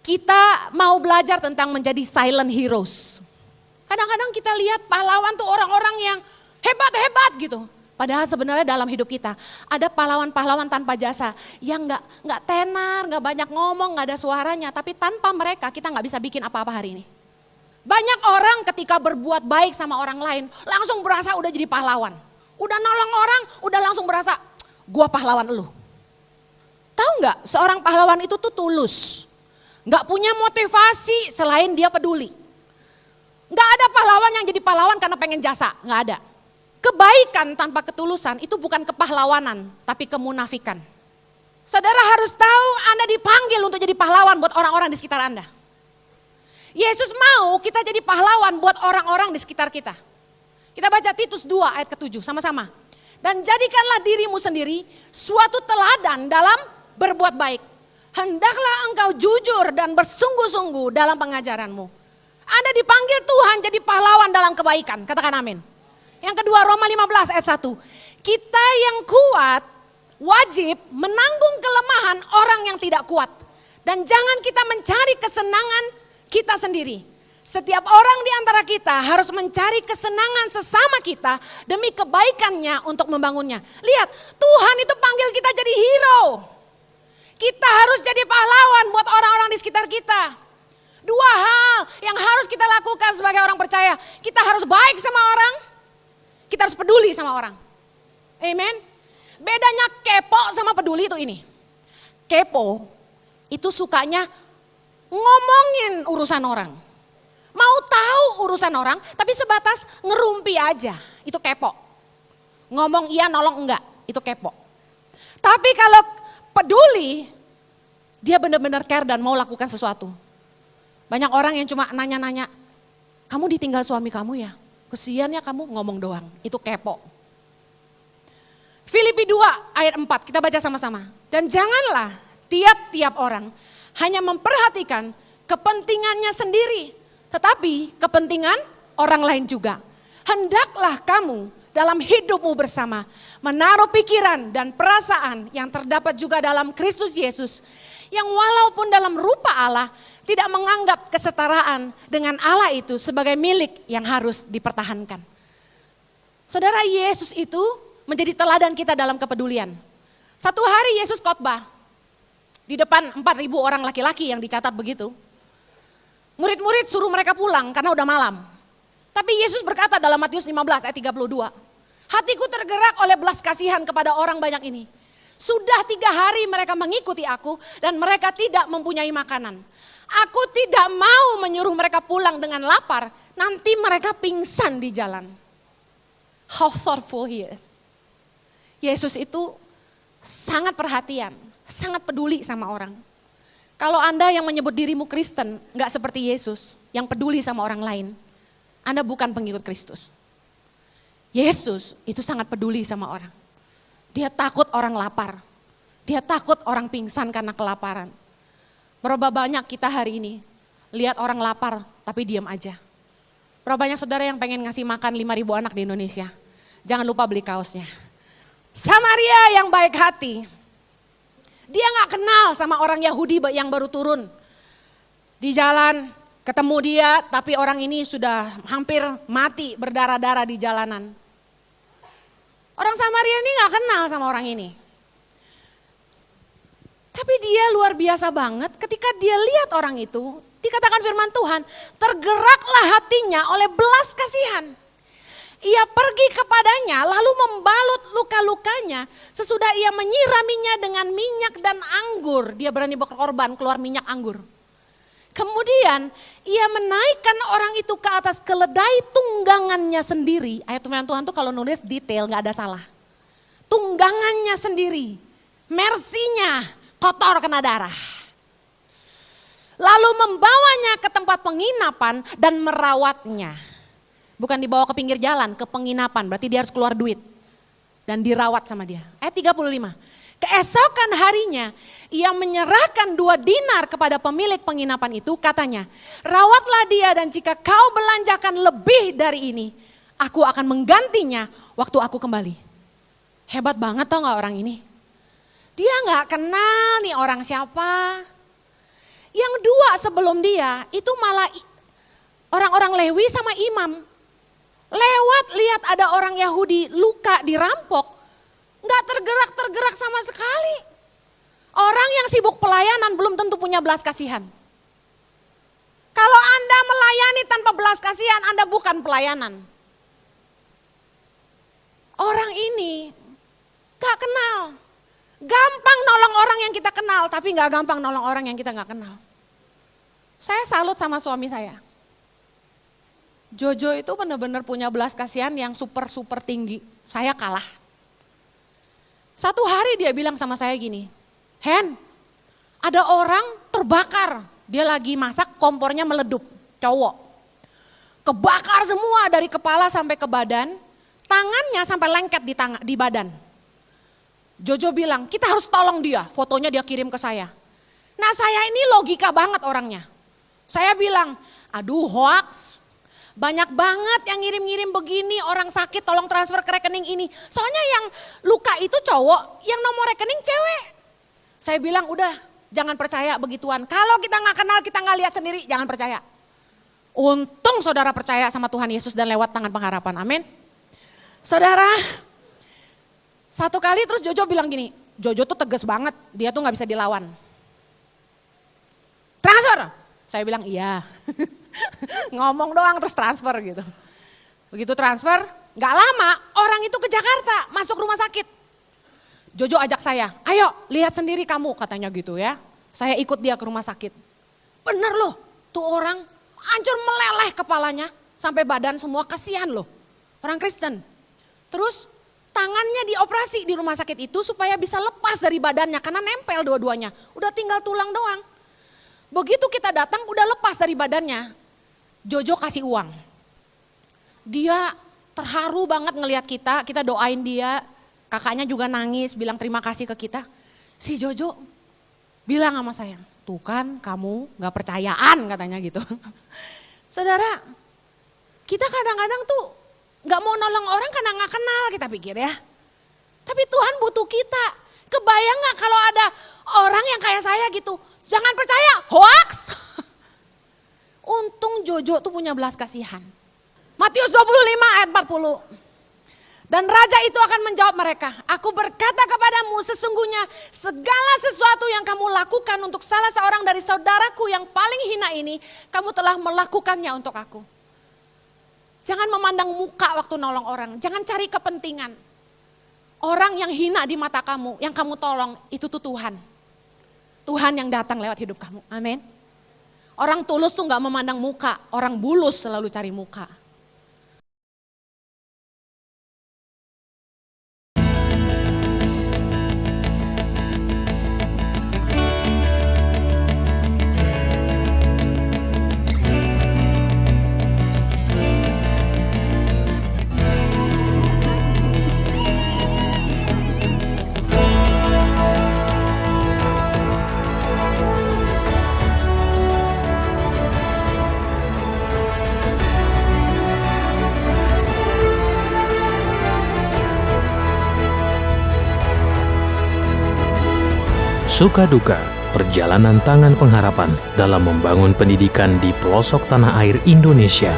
kita mau belajar tentang menjadi silent heroes. Kadang-kadang kita lihat pahlawan tuh orang-orang yang hebat-hebat gitu. Padahal sebenarnya dalam hidup kita ada pahlawan-pahlawan tanpa jasa yang nggak tenar, nggak banyak ngomong, nggak ada suaranya. Tapi tanpa mereka kita nggak bisa bikin apa-apa hari ini. Banyak orang ketika berbuat baik sama orang lain langsung berasa udah jadi pahlawan. Udah nolong orang, udah langsung berasa gua pahlawan elu. Tahu nggak seorang pahlawan itu tuh tulus. Nggak punya motivasi selain dia peduli. Nggak ada pahlawan yang jadi pahlawan karena pengen jasa, nggak ada. Kebaikan tanpa ketulusan itu bukan kepahlawanan, tapi kemunafikan. Saudara harus tahu Anda dipanggil untuk jadi pahlawan buat orang-orang di sekitar Anda. Yesus mau kita jadi pahlawan buat orang-orang di sekitar kita. Kita baca Titus 2 ayat ke-7 sama-sama. Dan jadikanlah dirimu sendiri suatu teladan dalam berbuat baik. Hendaklah engkau jujur dan bersungguh-sungguh dalam pengajaranmu. Anda dipanggil Tuhan jadi pahlawan dalam kebaikan, katakan amin. Yang kedua Roma 15 ayat 1. Kita yang kuat wajib menanggung kelemahan orang yang tidak kuat. Dan jangan kita mencari kesenangan kita sendiri. Setiap orang di antara kita harus mencari kesenangan sesama kita demi kebaikannya untuk membangunnya. Lihat, Tuhan itu panggil kita jadi hero. Kita harus jadi pahlawan buat orang-orang di sekitar kita. Dua hal yang harus kita lakukan sebagai orang percaya. Kita harus baik sama orang. Kita harus peduli sama orang. Amen. Bedanya kepo sama peduli itu ini. Kepo itu sukanya ngomongin urusan orang. Mau tahu urusan orang tapi sebatas ngerumpi aja. Itu kepo. Ngomong iya nolong enggak. Itu kepo. Tapi kalau peduli, dia benar-benar care dan mau lakukan sesuatu. Banyak orang yang cuma nanya-nanya, kamu ditinggal suami kamu ya? Kesian ya kamu ngomong doang, itu kepo. Filipi 2 ayat 4, kita baca sama-sama. Dan janganlah tiap-tiap orang hanya memperhatikan kepentingannya sendiri, tetapi kepentingan orang lain juga. Hendaklah kamu dalam hidupmu bersama menaruh pikiran dan perasaan yang terdapat juga dalam Kristus Yesus, yang walaupun dalam rupa Allah tidak menganggap kesetaraan dengan Allah itu sebagai milik yang harus dipertahankan. Saudara, Yesus itu menjadi teladan kita dalam kepedulian. Satu hari Yesus khotbah di depan 4.000 orang laki-laki yang dicatat begitu. Murid-murid suruh mereka pulang karena udah malam. Tapi Yesus berkata dalam Matius 15 ayat 32, hatiku tergerak oleh belas kasihan kepada orang banyak ini. Sudah 3 hari mereka mengikuti aku dan mereka tidak mempunyai makanan. Aku tidak mau menyuruh mereka pulang dengan lapar, nanti mereka pingsan di jalan. How thoughtful he is. Yesus itu sangat perhatian, sangat peduli sama orang. Kalau Anda yang menyebut dirimu Kristen, gak seperti Yesus, yang peduli sama orang lain, Anda bukan pengikut Kristus. Yesus itu sangat peduli sama orang. Dia takut orang lapar, dia takut orang pingsan karena kelaparan. Berapa banyak kita hari ini lihat orang lapar tapi diam aja. Berapa banyak saudara yang pengen ngasih makan 5.000 anak di Indonesia. Jangan lupa beli kaosnya. Samaria yang baik hati. Dia gak kenal sama orang Yahudi yang baru turun. Di jalan ketemu dia tapi orang ini sudah hampir mati berdarah-darah di jalanan. Orang Samaria ini gak kenal sama orang ini. Tapi dia luar biasa banget ketika dia lihat orang itu, dikatakan firman Tuhan, tergeraklah hatinya oleh belas kasihan. Ia pergi kepadanya lalu membalut luka-lukanya sesudah ia menyiraminya dengan minyak dan anggur. Dia berani berkorban keluar minyak anggur. Kemudian ia menaikkan orang itu ke atas keledai tunggangannya sendiri. Ayat firman Tuhan tuh kalau nulis detail gak ada salah. Tunggangannya sendiri, mersinya kotor kena darah. Lalu membawanya ke tempat penginapan dan merawatnya. Bukan dibawa ke pinggir jalan, ke penginapan. Berarti dia harus keluar duit. Dan dirawat sama dia. Ayat 35. Keesokan harinya ia menyerahkan 2 dinar kepada pemilik penginapan itu. Katanya, rawatlah dia dan jika kau belanjakan lebih dari ini, aku akan menggantinya waktu aku kembali. Hebat banget tau gak orang ini? Dia gak kenal nih orang siapa. Yang 2 kedua sebelum dia, itu malah orang-orang Lewi sama imam. Lewat lihat ada orang Yahudi luka dirampok, nggak tergerak sama sekali. Orang yang sibuk pelayanan belum tentu punya belas kasihan. Kalau Anda melayani tanpa belas kasihan, Anda bukan pelayanan. Orang ini gak kenal. Gampang nolong orang yang kita kenal, tapi gak gampang nolong orang yang kita gak kenal. Saya salut sama suami saya. Jojo itu benar-benar punya belas kasihan yang super tinggi. Saya kalah. Satu hari dia bilang sama saya gini, Hen, ada orang terbakar. Dia lagi masak, kompornya meledup, cowok. Kebakar semua dari kepala sampai ke badan, tangannya sampai lengket di badan. Jojo bilang, kita harus tolong dia, fotonya dia kirim ke saya. Nah saya ini logika banget orangnya. Saya bilang, aduh hoax, banyak banget yang ngirim-ngirim begini, orang sakit tolong transfer ke rekening ini. Soalnya yang luka itu cowok, yang nomor rekening cewek. Saya bilang udah, jangan percaya begituan. Kalau kita gak kenal, kita gak lihat sendiri, jangan percaya. Untung saudara percaya sama Tuhan Yesus dan lewat tangan pengharapan, amin. Saudara, satu kali terus Jojo bilang gini, Jojo tuh tegas banget, dia tuh gak bisa dilawan. Transfer, saya bilang iya. Ngomong doang terus transfer gitu. Begitu transfer, gak lama orang itu ke Jakarta, masuk rumah sakit. Jojo ajak saya, ayo lihat sendiri kamu katanya gitu ya. Saya ikut dia ke rumah sakit. Bener loh, tuh orang hancur meleleh kepalanya sampai badan semua, kasihan loh. Orang Kristen. Terus tangannya dioperasi di rumah sakit itu supaya bisa lepas dari badannya karena nempel dua-duanya. Udah tinggal tulang doang. Begitu kita datang udah lepas dari badannya. Jojo kasih uang. Dia terharu banget ngelihat kita doain dia. Kakaknya juga nangis, bilang terima kasih ke kita. Si Jojo bilang sama saya, tuh kan kamu gak percayaan katanya gitu. Saudara, kita kadang-kadang tuh gak mau nolong orang karena gak kenal kita pikir ya. Tapi Tuhan butuh kita. Kebayang gak kalau ada orang yang kayak saya gitu, jangan percaya, hoax. Untung Jojo tuh punya belas kasihan. Matius 25 ayat 40. Dan raja itu akan menjawab mereka, aku berkata kepadamu sesungguhnya segala sesuatu yang kamu lakukan untuk salah seorang dari saudaraku yang paling hina ini, kamu telah melakukannya untuk aku. Jangan memandang muka waktu nolong orang, jangan cari kepentingan. Orang yang hina di mata kamu, yang kamu tolong itu tuh Tuhan. Tuhan yang datang lewat hidup kamu, amin. Orang tulus tuh gak memandang muka, orang bulus selalu cari muka. Suka duka, perjalanan tangan pengharapan dalam membangun pendidikan di pelosok tanah air Indonesia.